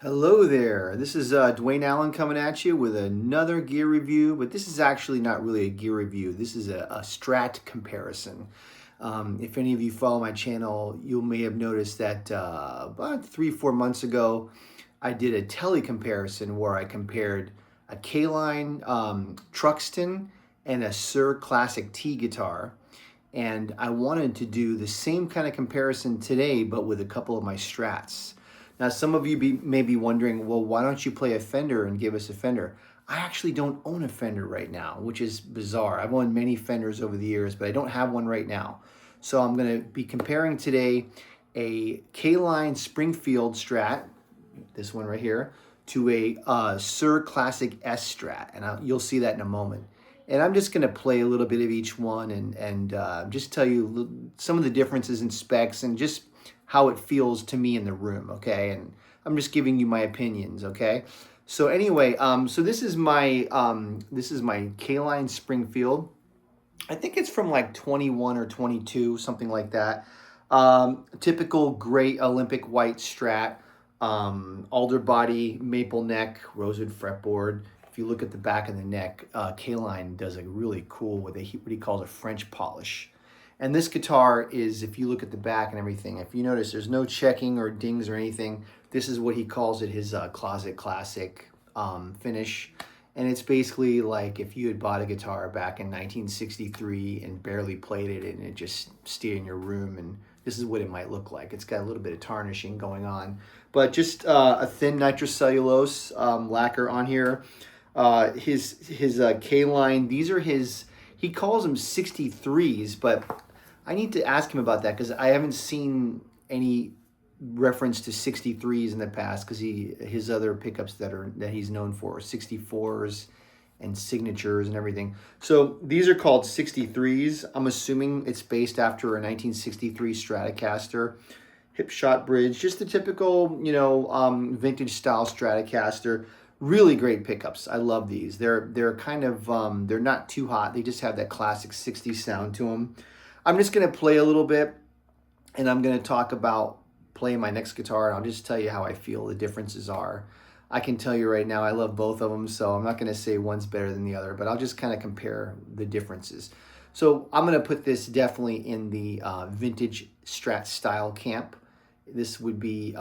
Hello there. This is Dwayne Allen coming at you with another gear review, but this is actually not really a gear review. This is a Strat comparison. If any of you follow my channel, you may have noticed that about 3-4 months ago, I did a tele comparison where I compared a Kaline Truxton and a Suhr Classic T guitar. And I wanted to do the same kind of comparison today, but with a couple of my Strats. Now, some of you may be wondering, well, why don't you play a Fender and give us a Fender? I actually don't own a Fender right now, which is bizarre. I've owned many Fenders over the years, but I don't have one right now. So I'm going to be comparing today a Kaline Springfield Strat, this one right here, to a Suhr Classic S Strat, and you'll see that in a moment. And I'm just going to play a little bit of each one and just tell you some of the differences in specs and just how it feels to me in the room, okay? And I'm just giving you my opinions, okay? So anyway, so this is my Kaline Springfield. I think it's from like 21 or 22, something like that. Typical gray Olympic white Strat, alder body, maple neck, rosewood fretboard. If you look at the back of the neck, Kaline does a really cool what he calls a French polish. And this guitar is, if you look at the back and everything, if you notice there's no checking or dings or anything, this is what he calls it, his Closet Classic finish. And it's basically like if you had bought a guitar back in 1963 and barely played it and it just stayed in your room, and this is what it might look like. It's got a little bit of tarnishing going on, but just a thin nitrocellulose lacquer on here. His Kaline, these are his, he calls them 63s, but I need to ask him about that because I haven't seen any reference to 63s in the past, because his other pickups that he's known for are 64s and signatures and everything. So these are called 63s. I'm assuming it's based after a 1963 Stratocaster hip shot bridge, just the typical, vintage style Stratocaster. Really great pickups. I love these. They're kind of they're not too hot. They just have that classic 60s sound to them. I'm just gonna play a little bit, and I'm gonna talk about playing my next guitar, and I'll just tell you how I feel the differences are. I can tell you right now I love both of them, so I'm not gonna say one's better than the other, but I'll just kind of compare the differences. So I'm gonna put this definitely in the vintage Strat style camp. This would be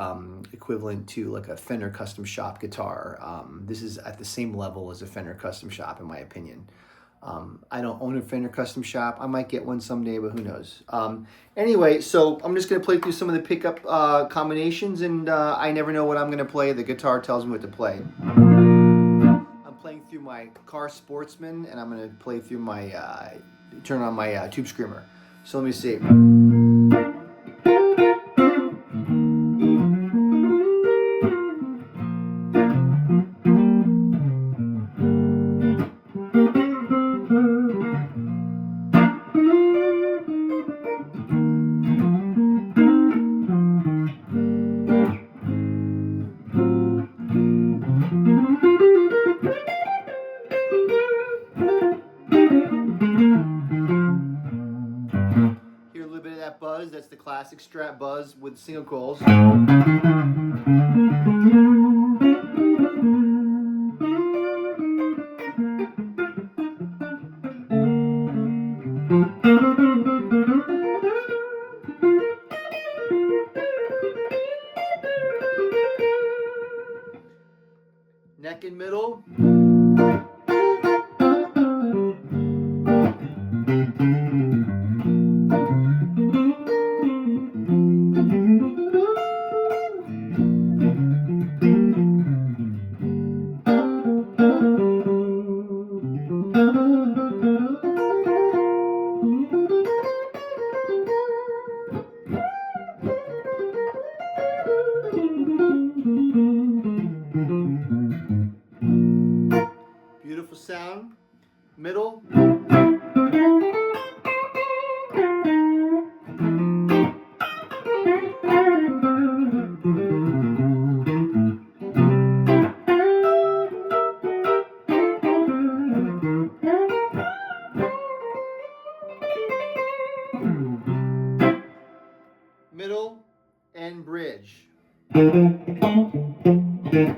equivalent to like a Fender Custom Shop guitar. This is at the same level as a Fender Custom Shop, in my opinion. I don't own a Fender Custom Shop. I might get one someday, but who knows? Anyway, so I'm just going to play through some of the pickup combinations, and I never know what I'm going to play. The guitar tells me what to play. I'm playing through my Car Sportsman, and I'm going to play through my, turn on my Tube Screamer. So let me see. Hear a little bit of that buzz. That's the classic Strat buzz with single coils. Neck and middle. Beautiful sound. Middle. Middle and bridge. Bridge.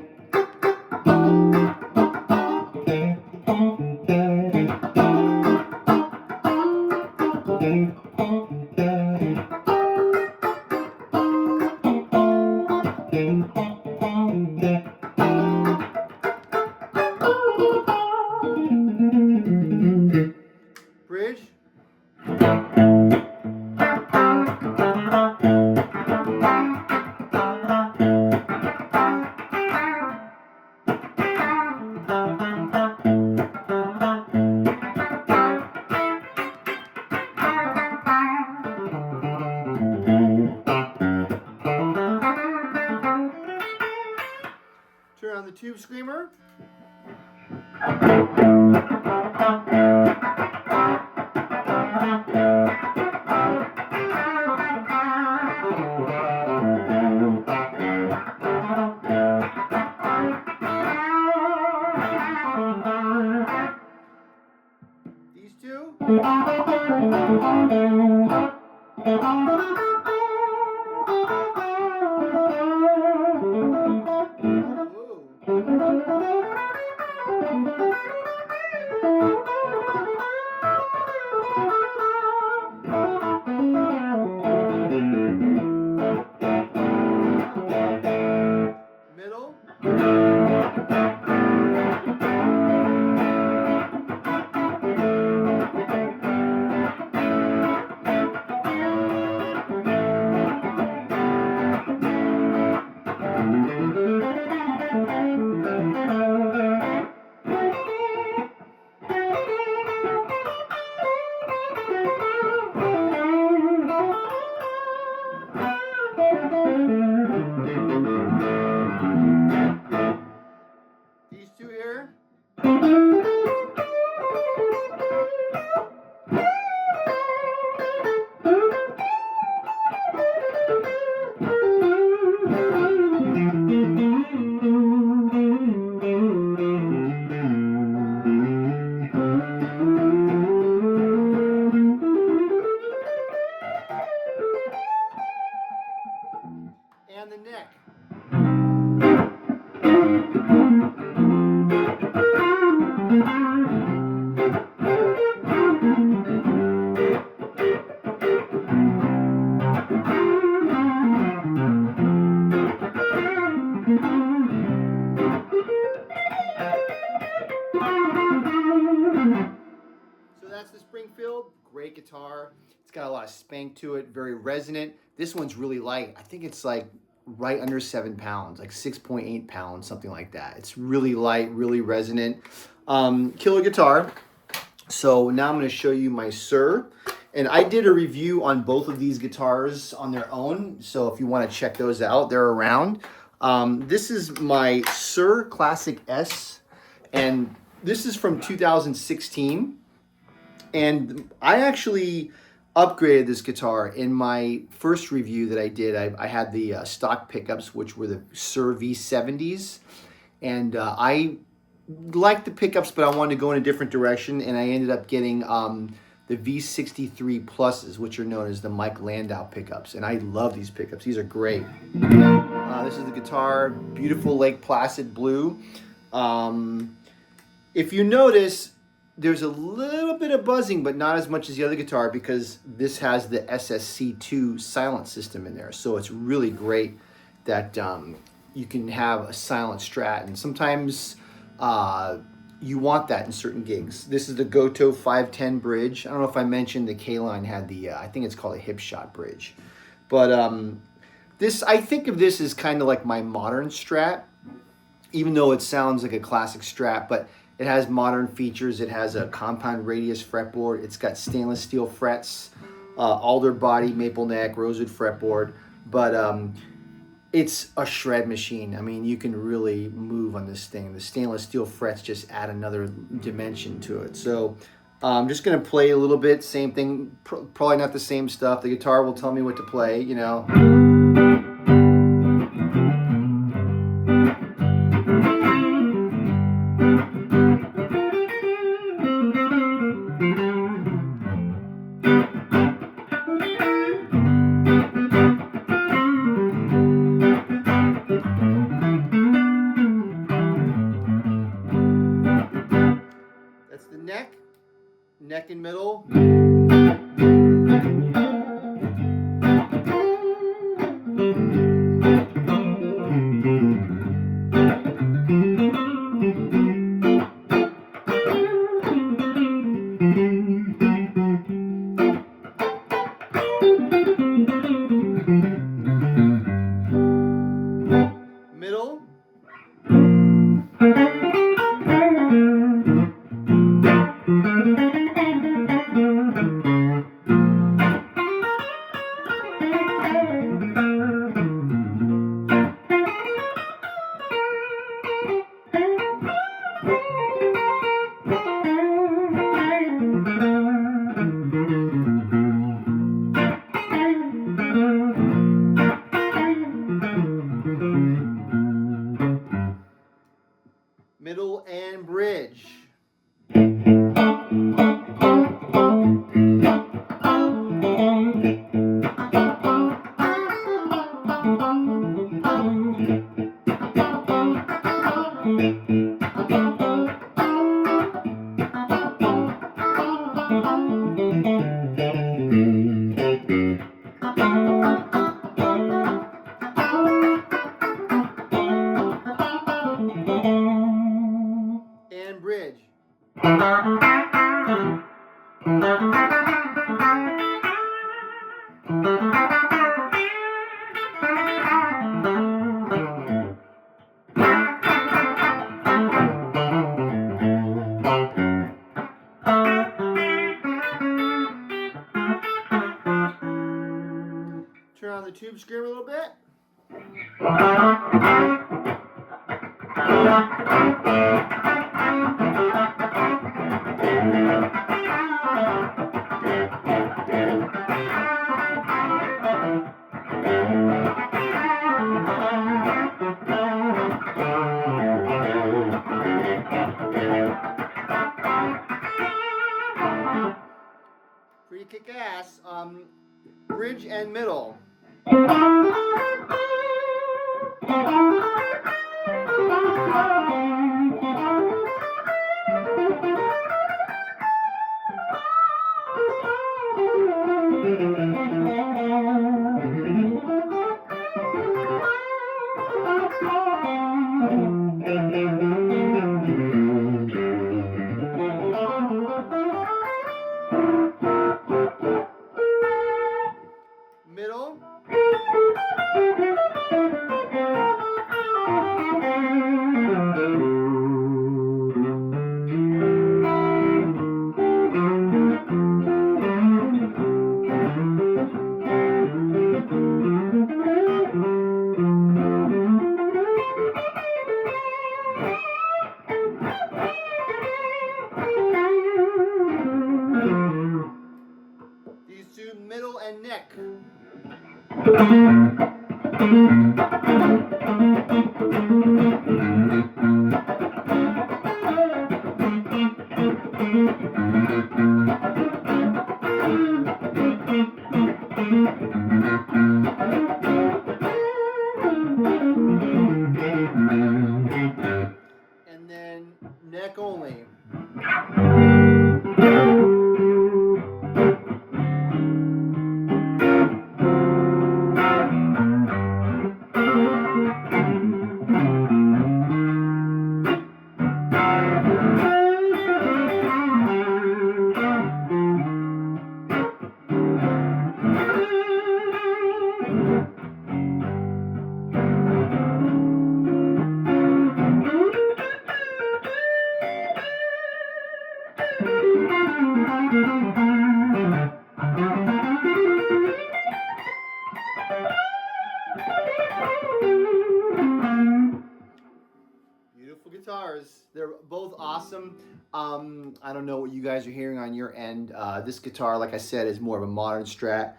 Turn on the tube screamer. These two. Middle. These two here. And the neck. So that's the Springfield. Great guitar. It's got a lot of spank to it, very resonant. This one's really light. I think it's like right under 7 pounds, like 6.8 pounds, something like that. It's really light, really resonant. Killer guitar. So now I'm going to show you my Suhr. And I did a review on both of these guitars on their own. So if you want to check those out, they're around. This is my Suhr Classic S. And this is from 2016. And I actually upgraded this guitar. In my first review that I did, I had the stock pickups, which were the Suhr V70s. And I liked the pickups, but I wanted to go in a different direction. And I ended up getting the V63 Pluses, which are known as the Mike Landau pickups. And I love these pickups. These are great. This is the guitar, beautiful Lake Placid blue. If you notice, there's a little bit of buzzing, but not as much as the other guitar because this has the SSC2 silent system in there. So it's really great that you can have a silent Strat. And sometimes you want that in certain gigs. This is the Goto 510 bridge. I don't know if I mentioned the Kaline had the, I think it's called a hip shot bridge. But I think of this as kind of like my modern Strat, even though it sounds like a classic Strat, but it has modern features. It has a compound radius fretboard. It's got stainless steel frets, alder body, maple neck, rosewood fretboard. But it's a shred machine. I mean, you can really move on this thing. The stainless steel frets just add another dimension to it. So I'm just going to play a little bit. Same thing, probably not the same stuff. The guitar will tell me what to play, you know. neck and middle. Middle. Middle and bridge. And bridge. Turn on the tube screamer a little bit. Pretty kick-ass. Bridge and middle. Middle. These two, middle and neck. And then neck only. Beautiful guitars. They're both awesome. I don't know what you guys are hearing on your end. This guitar, like I said, is more of a modern Strat.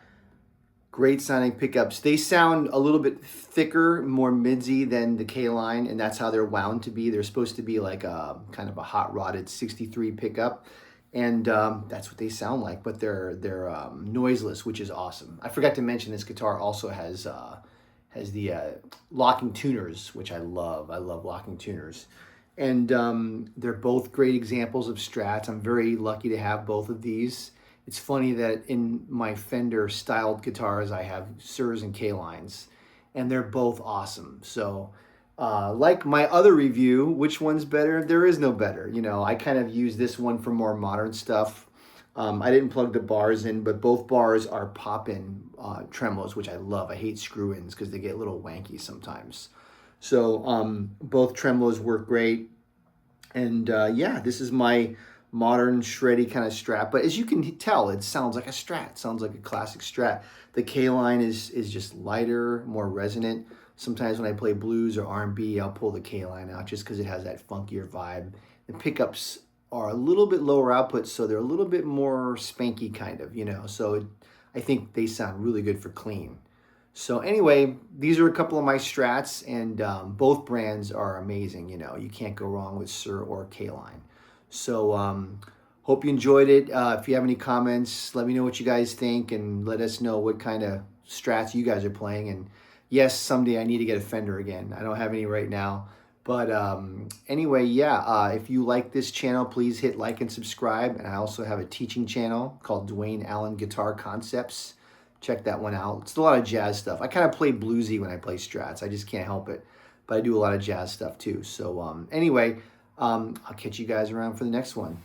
Great sounding pickups. They sound a little bit thicker, more midsy than the Kaline, and that's how they're wound to be. They're supposed to be like a kind of a hot rodded 63 pickup, and that's what they sound like. But they're noiseless, which is awesome. I forgot to mention this guitar also has the locking tuners, which I love. I love locking tuners. And they're both great examples of Strats. I'm very lucky to have both of these. It's funny that in my Fender styled guitars, I have Suhrs and Kalines, and they're both awesome. So, like my other review, which one's better? There is no better. You know, I kind of use this one for more modern stuff. I didn't plug the bars in, but both bars are pop-in tremolos, which I love. I hate screw-ins because they get a little wanky sometimes. So both tremolos work great. And yeah, this is my modern shreddy kind of Strat. But as you can tell, it sounds like a Strat. It sounds like a classic Strat. The K-line is just lighter, more resonant. Sometimes when I play blues or R&B, I'll pull the K-line out just because it has that funkier vibe. The pickups are a little bit lower output, so they're a little bit more spanky kind of, you know. So I think they sound really good for clean. So anyway, these are a couple of my Strats, and both brands are amazing. You know, you can't go wrong with Suhr or K-line. So hope you enjoyed it. If you have any comments, let me know what you guys think, and let us know what kind of Strats you guys are playing. And yes, someday I need to get a Fender again. I don't have any right now. But anyway, yeah, if you like this channel, please hit like and subscribe. And I also have a teaching channel called Dwayne Allen Guitar Concepts. Check that one out. It's a lot of jazz stuff. I kind of play bluesy when I play Strats. I just can't help it. But I do a lot of jazz stuff too. So anyway, I'll catch you guys around for the next one.